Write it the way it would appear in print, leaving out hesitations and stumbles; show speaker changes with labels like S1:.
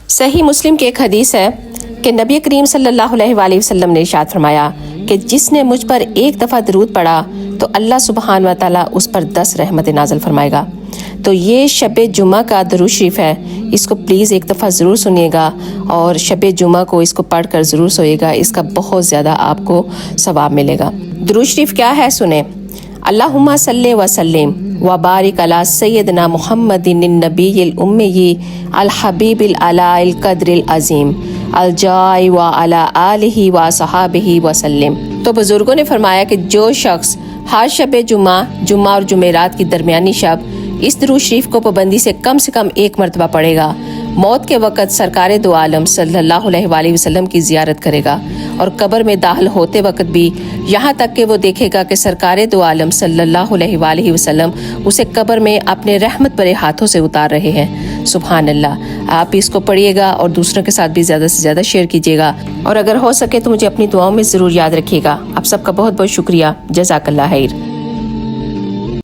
S1: صحیح مسلم کی ایک حدیث ہے کہ نبی کریم صلی اللہ علیہ وسلم نے ارشاد فرمایا کہ جس نے مجھ پر ایک دفعہ درود پڑھا تو اللہ سبحانہ و تعالیٰ اس پر 10 رحمت نازل فرمائے گا۔ تو یہ شب جمعہ کا درود شریف ہے، اس کو پلیز ایک دفعہ ضرور سنیے گا اور شب جمعہ کو اس کو پڑھ کر ضرور سوئے گا، اس کا بہت زیادہ آپ کو ثواب ملے گا۔ درود شریف کیا ہے سنیں۔ اللہم صلی وسلم وبارک علی سیدنا محمد النبی الامی الحبیب العلی القدر العظیم الجائی وعلی آلہ وصحابہ وسلم۔ تو بزرگوں نے فرمایا کہ جو شخص ہر شب جمعہ اور جمعرات کی درمیانی شب اس درود شریف کو پابندی سے کم ایک مرتبہ پڑھے گا، موت کے وقت سرکار دو عالم صلی اللہ علیہ وسلم کی زیارت کرے گا، اور قبر میں داخل ہوتے وقت بھی یہاں تک کہ وہ دیکھے گا کہ سرکار دو عالم صلی اللہ علیہ وسلم اسے قبر میں اپنے رحمت بھرے ہاتھوں سے اتار رہے ہیں۔ سبحان اللہ۔ آپ اس کو پڑھیے گا اور دوسروں کے ساتھ بھی زیادہ سے زیادہ شیئر کیجیے گا، اور اگر ہو سکے تو مجھے اپنی دعاؤں میں ضرور یاد رکھیے گا۔ آپ سب کا بہت بہت شکریہ۔ جزاک اللہ خیر۔